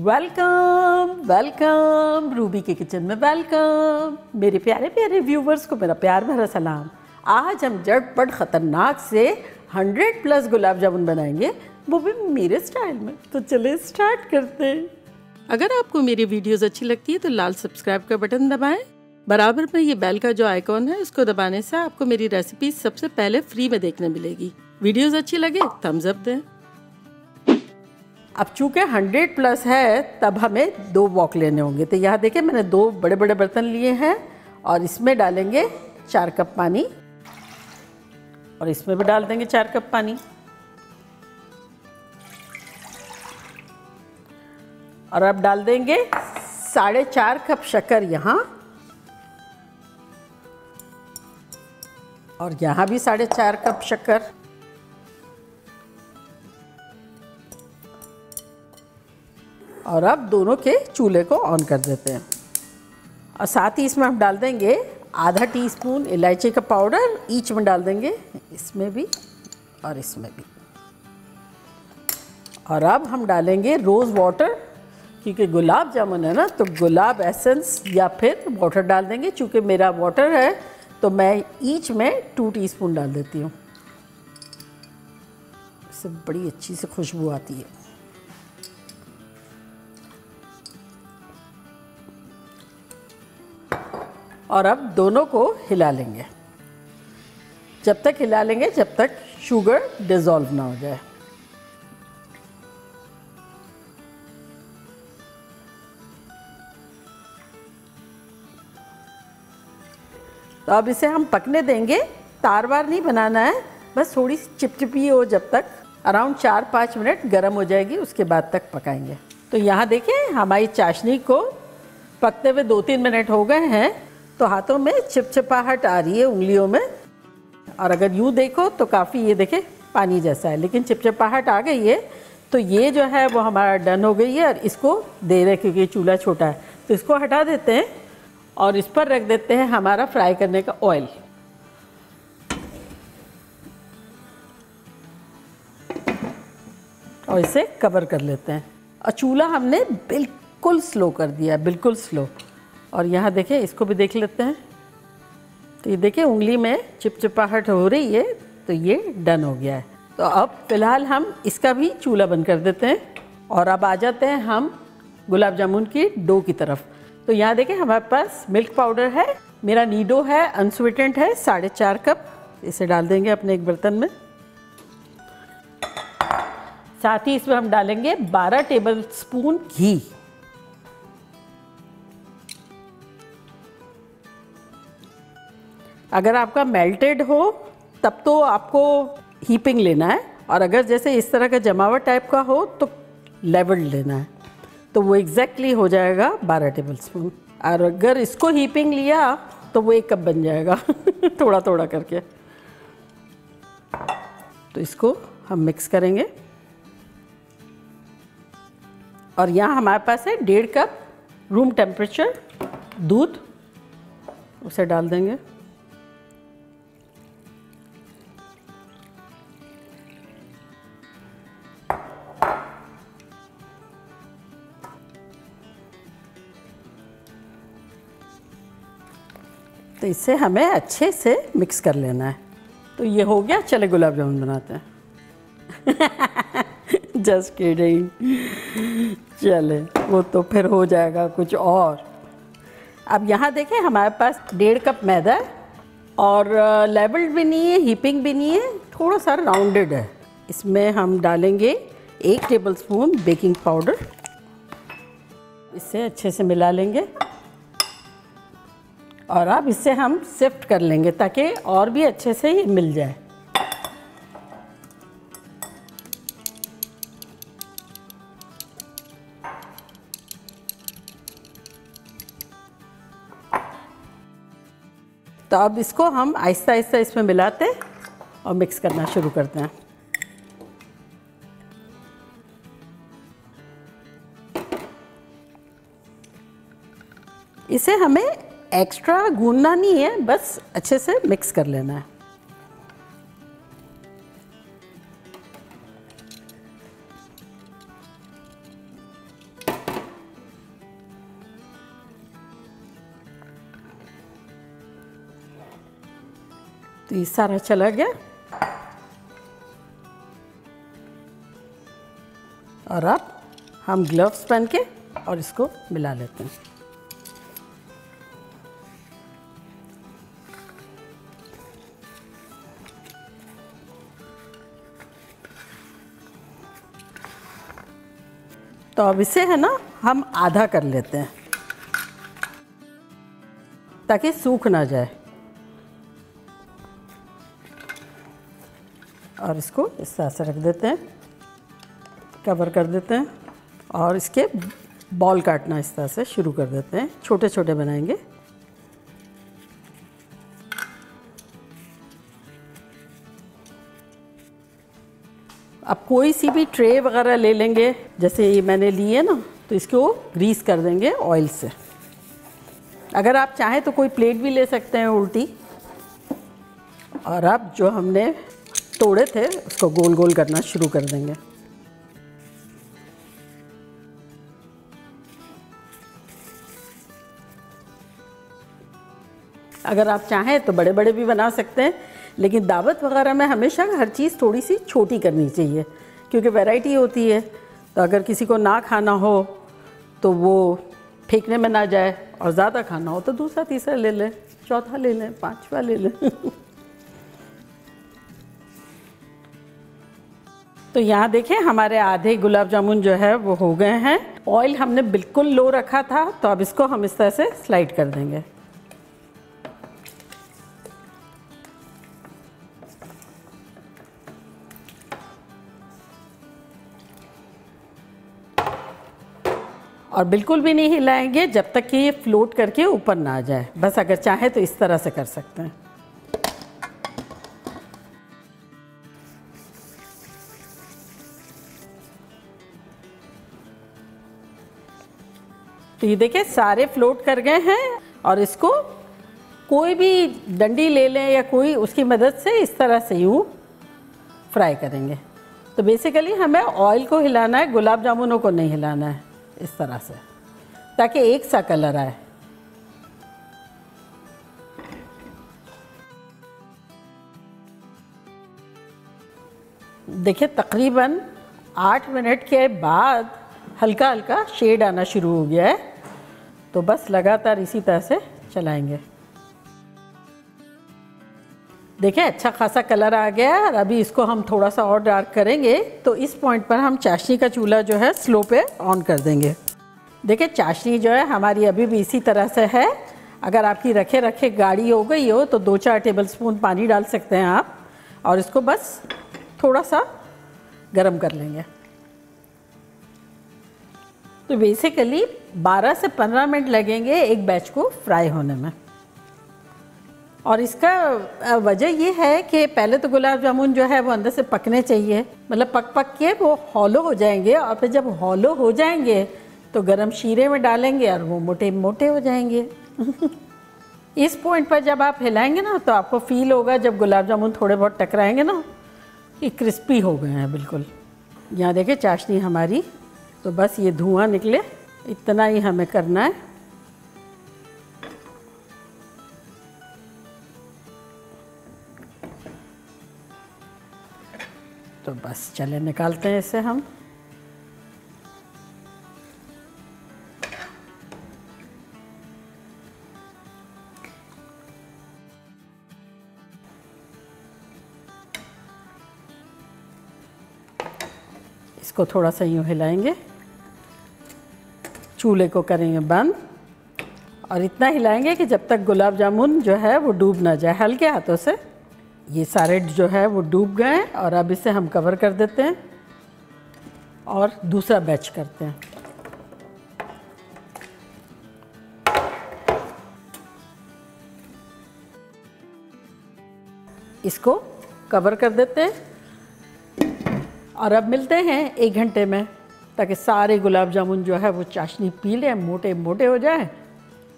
Welcome welcome Ruby के kitchen में welcome. मेरे प्यारे प्यारे व्यूवर्स को मेरा प्यार भरा सलाम। आज हम झटपट ख़तरनाक से 100+ गुलाब जामुन बनाएंगे, वो भी मेरे स्टाइल में। तो चलिए स्टार्ट करते हैं। अगर आपको मेरी वीडियोस अच्छी लगती है तो लाल सब्सक्राइब का बटन दबाएं। बराबर में ये बेल का जो आइकॉन है उसको दबाने से आपको मेरी रेसिपी सबसे पहले फ्री में देखने मिलेगी। वीडियोस अच्छी लगे थम्स अप दें। अब चूँकि 100+ है तब हमें 2 वॉक लेने होंगे। तो यहाँ देखें मैंने 2 बड़े बड़े बर्तन लिए हैं और इसमें डालेंगे 4 कप पानी और इसमें भी डाल देंगे 4 कप पानी। और अब डाल देंगे 4.5 कप शक्कर यहाँ और यहाँ भी 4.5 कप शक्कर। और अब दोनों के चूल्हे को ऑन कर देते हैं और साथ ही इसमें हम डाल देंगे आधा टीस्पून इलायची का पाउडर, ईच में डाल देंगे, इसमें भी और इसमें भी। और अब हम डालेंगे रोज़ वाटर, क्योंकि गुलाब जामुन है ना, तो गुलाब एसेंस या फिर वाटर डाल देंगे। चूँकि मेरा वाटर है तो मैं ईच में 2 टीस्पून डाल देती हूँ, इससे बड़ी अच्छी से खुशबू आती है। और अब दोनों को हिला लेंगे, जब तक हिला लेंगे जब तक शुगर डिज़ोल्व ना हो जाए। तो अब इसे हम पकने देंगे, तार वार नहीं बनाना है, बस थोड़ी सी चिपचिपी हो जब तक। अराउंड 4-5 मिनट गर्म हो जाएगी, उसके बाद तक पकाएंगे। तो यहाँ देखें हमारी चाशनी को पकते हुए 2-3 मिनट हो गए हैं, तो हाथों में चिपचिपाहट आ रही है, उंगलियों में। और अगर यूँ देखो तो काफ़ी, ये देखें पानी जैसा है, लेकिन चिपचिपाहट आ गई है। तो ये जो है वो हमारा डन हो गई है और इसको दे रहे, क्योंकि चूल्हा छोटा है तो इसको हटा देते हैं और इस पर रख देते हैं हमारा फ्राई करने का ऑयल। और इसे कवर कर लेते हैं और चूल्हा हमने बिल्कुल स्लो कर दिया, बिल्कुल स्लो। और यहाँ देखें, इसको भी देख लेते हैं। तो ये देखें उंगली में चिपचिपाहट हो रही है, तो ये डन हो गया है। तो अब फ़िलहाल हम इसका भी चूल्हा बंद कर देते हैं और अब आ जाते हैं हम गुलाब जामुन की डो की तरफ। तो यहाँ देखें हमारे पास मिल्क पाउडर है, मेरा नीडो है, अनस्वीटेंड है, 4.5 कप। इसे डाल देंगे अपने एक बर्तन में। साथ ही इसमें हम डालेंगे 12 टेबल स्पून घी। अगर आपका मेल्टेड हो तब तो आपको हीपिंग लेना है, और अगर जैसे इस तरह का जमावट टाइप का हो तो लेवल्ड लेना है, तो वो एग्जैक्टली हो जाएगा 12 टेबल स्पून। और अगर इसको हीपिंग लिया तो वो 1 कप बन जाएगा थोड़ा थोड़ा करके। तो इसको हम मिक्स करेंगे और यहाँ हमारे पास है 1.5 कप रूम टेम्परेचर दूध, उसे डाल देंगे। तो इसे हमें अच्छे से मिक्स कर लेना है। तो ये हो गया, चले गुलाब जामुन बनाते हैं जस्ट किडिंग, चले वो तो फिर हो जाएगा कुछ और। अब यहाँ देखें हमारे पास 1.5 कप मैदा है और लेवल्ड भी नहीं है, हीपिंग भी नहीं है, थोड़ा सा राउंडेड है। इसमें हम डालेंगे 1 टेबल स्पून बेकिंग पाउडर, इसे अच्छे से मिला लेंगे और अब इसे हम सिफ्ट कर लेंगे ताकि और भी अच्छे से ये मिल जाए। तो अब इसको हम आहिस्ता आहिस्ता इसमें मिलाते और मिक्स करना शुरू करते हैं। इसे हमें एक्स्ट्रा गूंदना नहीं है, बस अच्छे से मिक्स कर लेना है। तो ये सारा चला गया और अब हम ग्लव्स पहन के और इसको मिला लेते हैं। तो अब इसे है ना हम आधा कर लेते हैं ताकि सूख ना जाए, और इसको इस तरह से रख देते हैं, कवर कर देते हैं और इसके बॉल काटना इस तरह से शुरू कर देते हैं। छोटे छोटे बनाएंगे। अब कोई सी भी ट्रे वगैरह ले लेंगे, जैसे ये मैंने ली है ना, तो इसको ग्रीस कर देंगे ऑयल से। अगर आप चाहें तो कोई प्लेट भी ले सकते हैं उल्टी। और अब जो हमने तोड़े थे उसको गोल गोल करना शुरू कर देंगे। अगर आप चाहें तो बड़े बड़े भी बना सकते हैं, लेकिन दावत वगैरह में हमेशा हर चीज़ थोड़ी सी छोटी करनी चाहिए, क्योंकि वैरायटी होती है। तो अगर किसी को ना खाना हो तो वो फेंकने में ना जाए, और ज़्यादा खाना हो तो दूसरा तीसरा ले लें, चौथा ले लें, पांचवा ले लें। तो यहाँ देखें हमारे आधे गुलाब जामुन जो है वो हो गए हैं। ऑयल हमने बिल्कुल लो रखा था, तो अब इसको हम इस तरह से स्लाइड कर देंगे। और बिल्कुल भी नहीं हिलाएंगे जब तक कि ये फ्लोट करके ऊपर ना आ जाए। बस अगर चाहे तो इस तरह से कर सकते हैं। तो ये देखिए सारे फ्लोट कर गए हैं, और इसको कोई भी डंडी ले लें या कोई उसकी मदद से इस तरह से यूँ फ्राई करेंगे। तो बेसिकली हमें ऑयल को हिलाना है, गुलाब जामुनों को नहीं हिलाना है, इस तरह से, ताकि एक सा कलर आए। देखिए तकरीबन 8 मिनट के बाद हल्का हल्का शेड आना शुरू हो गया है। तो बस लगातार इसी तरह से चलाएंगे। देखिए अच्छा खासा कलर आ गया है, और अभी इसको हम थोड़ा सा और डार्क करेंगे। तो इस पॉइंट पर हम चाशनी का चूल्हा जो है स्लो पे ऑन कर देंगे। देखिए चाशनी जो है हमारी अभी भी इसी तरह से है। अगर आपकी रखे रखे गाढ़ी हो गई हो तो 2-4 टेबलस्पून पानी डाल सकते हैं आप, और इसको बस थोड़ा सा गरम कर लेंगे। तो बेसिकली 12 से 15 मिनट लगेंगे एक बैच को फ्राई होने में। और इसका वजह ये है कि पहले तो गुलाब जामुन जो है वो अंदर से पकने चाहिए, मतलब पक पक के वो हॉलो हो जाएंगे, और फिर जब हॉलो हो जाएंगे तो गरम शीरे में डालेंगे और वो मोटे मोटे हो जाएंगे। इस पॉइंट पर जब आप हिलाएंगे ना तो आपको फील होगा, जब गुलाब जामुन थोड़े बहुत टकराएंगे ना, कि क्रिस्पी हो गए हैं बिल्कुल। यहाँ देखिए चाशनी हमारी, तो बस ये धुआं निकले इतना ही हमें करना है। तो बस चले निकालते हैं इसे हम। इसको थोड़ा सा यूँ हिलाएंगे, चूल्हे को करेंगे बंद, और इतना हिलाएंगे कि जब तक गुलाब जामुन जो है वो डूब ना जाए। हल्के हाथों से ये सारे जो है वो डूब गए, और अब इसे हम कवर कर देते हैं और दूसरा बैच करते हैं। इसको कवर कर देते हैं, और अब मिलते हैं 1 घंटे में, ताकि सारे गुलाब जामुन जो है वो चाशनी पी लें, मोटे मोटे हो जाए।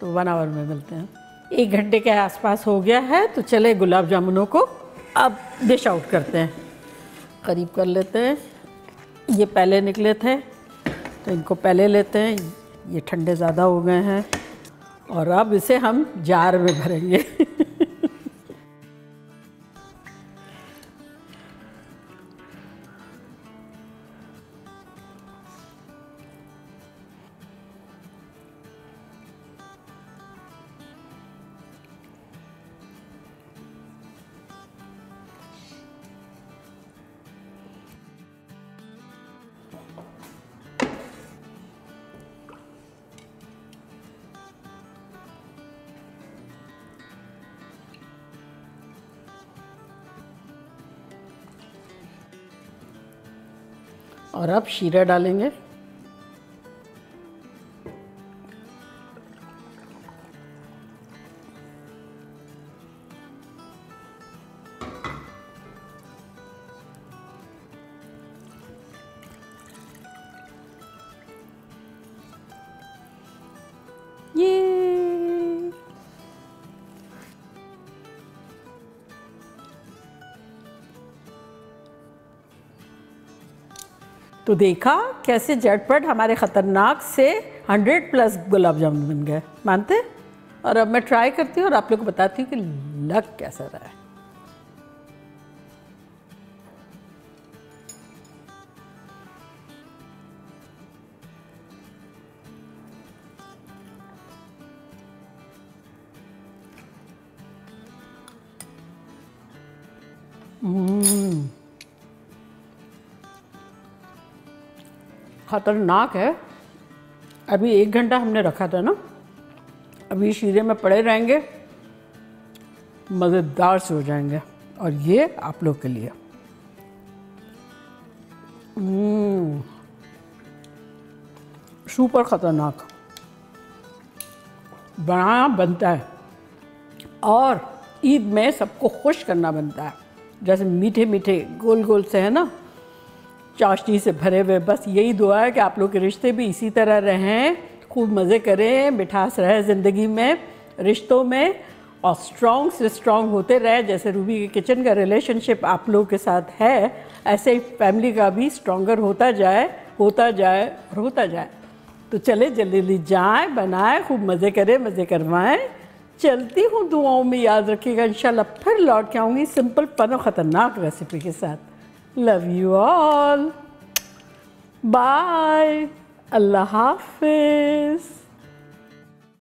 तो 1 आवर में मिलते हैं। 1 घंटे के आसपास हो गया है, तो चले गुलाब जामुनों को अब डिश आउट करते हैं। करीब कर लेते हैं। ये पहले निकले थे तो इनको पहले लेते हैं, ये ठंडे ज़्यादा हो गए हैं, और अब इसे हम जार में भरेंगे। और अब शीरा डालेंगे। ये तो देखा कैसे झटपट हमारे ख़तरनाक से 100+ गुलाब जामुन बन गए, मानते? और अब मैं ट्राई करती हूँ और आप लोग को बताती हूँ कि लग कैसा रहा है। खतरनाक है। अभी 1 घंटा हमने रखा था ना, अभी शीरे में पड़े रहेंगे, मज़ेदार से हो जाएंगे। और ये आप लोग के लिए सुपर खतरनाक बनाना बनता है और ईद में सबको खुश करना बनता है। जैसे मीठे मीठे गोल गोल से है ना, चाशनी से भरे हुए। बस यही दुआ है कि आप लोग के रिश्ते भी इसी तरह रहें, खूब मज़े करें, मिठास रहे ज़िंदगी में, रिश्तों में, और स्ट्रॉन्ग से स्ट्रॉन्ग होते रहे। जैसे रूबी के किचन का रिलेशनशिप आप लोगों के साथ है, ऐसे ही फैमिली का भी स्ट्रॉन्गर होता जाए, होता जाए और होता जाए। तो चले जल्दी जल्दी जाएँ, बनाएं, खूब मज़े करें, मज़े करवाएं। चलती हूँ, दुआओं में याद रखिएगा। इंशाल्लाह फिर लौट के आऊँगी सिंपल फन और ख़तरनाक रेसिपी के साथ। Love you all. Bye. Allah Hafiz.